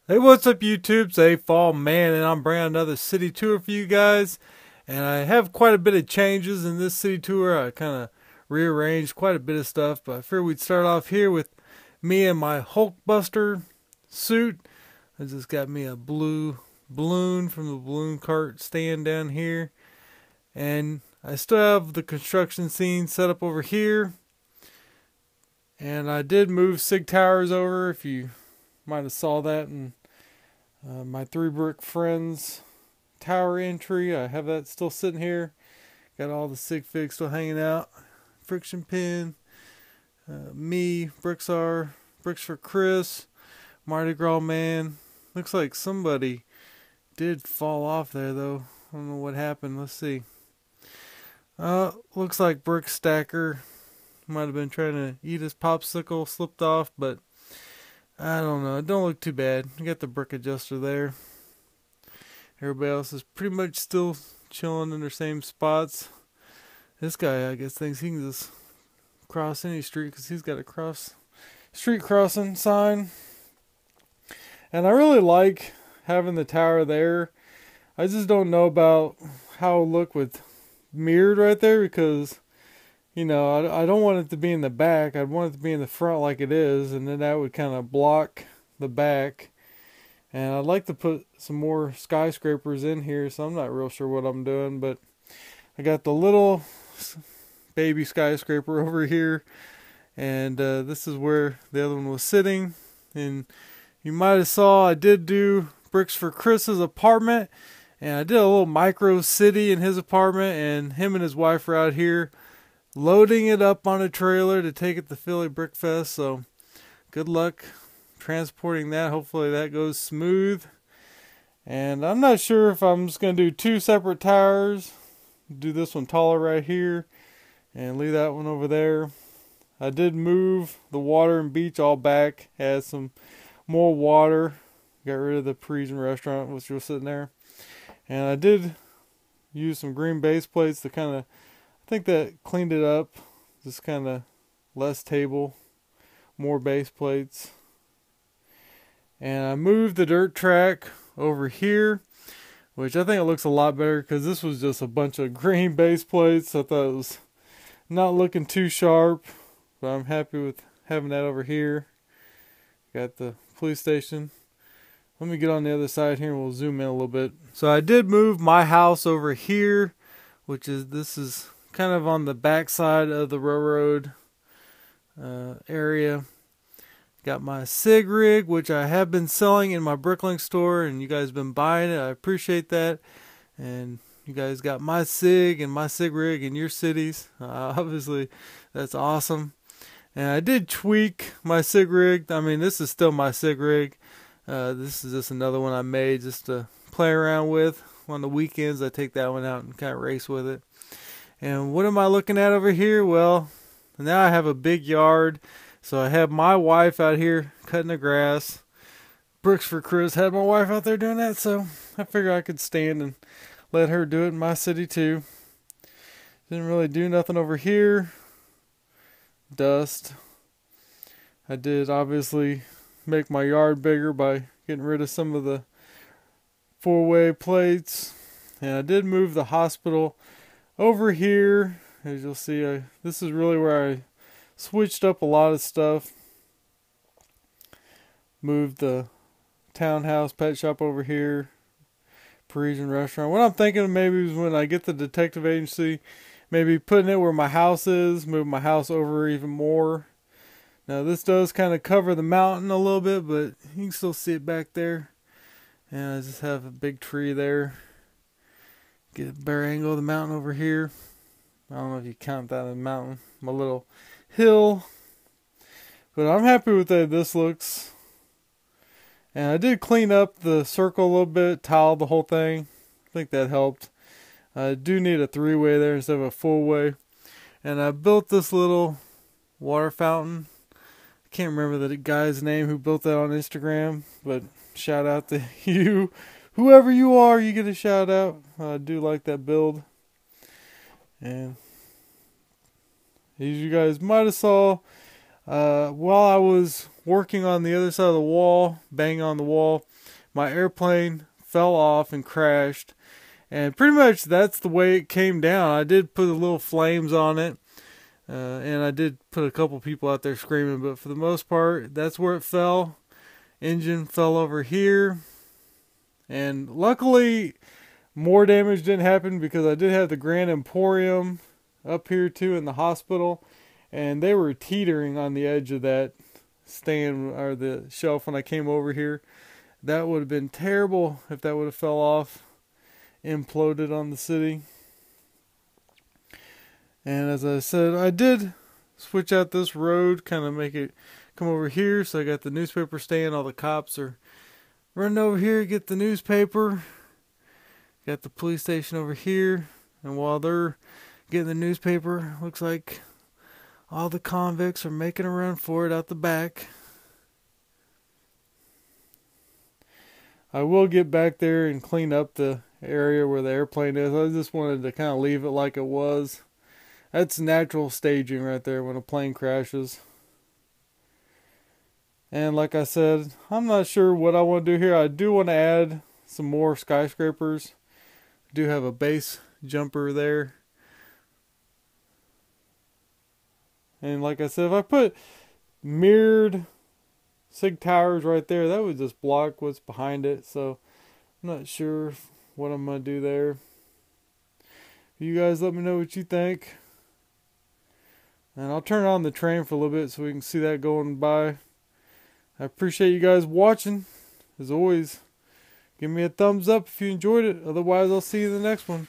Hey, what's up, YouTube? It's A-Fall Man, and I'm bringing another city tour for you guys. And I have quite a bit of changes in this city tour. I kind of rearranged quite a bit of stuff, but I figured we'd start off here with me and my Hulkbuster suit. I just got me a blue balloon from the balloon cart stand down here. And I still have the construction scene set up over here. And I did move Sig Towers over, if you might have saw that in my 3 Brick Friends tower entry. I have that still sitting here. Got all the sig figs still hanging out. Friction pin, me, Brixar, Bricks for Chris, Mardi Gras Man. Looks like somebody did fall off there though. I don't know what happened. Let's see. Looks like Brick Stacker might have been trying to eat his popsicle, slipped off, but I don't know. It don't look too bad. You got the brick adjuster there. Everybody else is pretty much still chilling in their same spots. This guy, I guess, thinks he can just cross any street because he's got a street crossing sign. And I really like having the tower there. I just don't know about how it'll look with mirrored right there because, you know, I don't want it to be in the back. I'd want it to be in the front like it is, and then that would kind of block the back. And I'd like to put some more skyscrapers in here, so I'm not real sure what I'm doing, but I got the little baby skyscraper over here, and this is where the other one was sitting. And you might have saw I did do Bricks for Chris's apartment, and I did a little micro city in his apartment, and him and his wife are out here loading it up on a trailer to take it to Philly Brick Fest. So good luck transporting that. Hopefully that goes smooth. And I'm not sure if I'm just going to do 2 separate towers. Do this one taller right here and leave that one over there. I did move the water and beach all back. Had some more water. Got rid of the Parisian restaurant which was sitting there. And I did use some green base plates to kind of, I think that cleaned it up. Just kind of less table, more base plates. And I moved the dirt track over here, which I think it looks a lot better because this was just a bunch of green base plates. I thought it was not looking too sharp, but I'm happy with having that over here. Got the police station. Let me get on the other side here and we'll zoom in a little bit. So I did move my house over here, which is, this is kind of on the back side of the railroad area. Got my SIG rig, which I have been selling in my Bricklink store, and you guys have been buying it. I appreciate that. And you guys got my SIG and my SIG rig in your cities. Obviously, that's awesome. And I did tweak my SIG rig. I mean, this is still my SIG rig. This is just another one I made just to play around with. On the weekends, I take that one out and kind of race with it. And what am I looking at over here? Well, now I have a big yard. So I have my wife out here cutting the grass. Bricks for Chris had my wife out there doing that, so I figured I could stand and let her do it in my city too. Didn't really do nothing over here. Dust. I did obviously make my yard bigger by getting rid of some of the 4-way plates. And I did move the hospital over here. As you'll see, this is really where I switched up a lot of stuff. Moved the townhouse pet shop over here. Parisian restaurant. What I'm thinking of maybe is when I get the detective agency, maybe putting it where my house is, move my house over even more. Now this does kind of cover the mountain a little bit, but you can still see it back there. And I just have a big tree there. Get a better angle of the mountain over here. I don't know if you count that as a mountain. My little hill. But I'm happy with the way this looks. And I did clean up the circle a little bit, tile the whole thing. I think that helped. I do need a 3-way there instead of a 4-way. And I built this little water fountain. I can't remember the guy's name who built that on Instagram, but shout out to you. Whoever you are, you get a shout out. I do like that build. And as you guys might have saw, While I was working on the other side of the wall, banging on the wall, my airplane fell off and crashed. And pretty much that's the way it came down. I did put the little flames on it. And I did put a couple people out there screaming, but for the most part, that's where it fell. Engine fell over here. And luckily, more damage didn't happen because I did have the Grand Emporium up here too in the hospital. And they were teetering on the edge of that stand or the shelf when I came over here. That would have been terrible if that would have fell off, imploded on the city. And as I said, I did switch out this road, kind of make it come over here. So I got the newspaper stand. All the cops are running over here to get the newspaper. Got the police station over here. And while they're getting the newspaper, looks like all the convicts are making a run for it out the back. I will get back there and clean up the area where the airplane is. I just wanted to kind of leave it like it was. That's natural staging right there when a plane crashes. And like I said, I'm not sure what I want to do here. I do want to add some more skyscrapers. I do have a base jumper there. And like I said, if I put mirrored SIG towers right there, that would just block what's behind it. So I'm not sure what I'm going to do there. You guys let me know what you think. And I'll turn on the train for a little bit so we can see that going by. I appreciate you guys watching. As always, give me a thumbs up if you enjoyed it. Otherwise, I'll see you in the next one.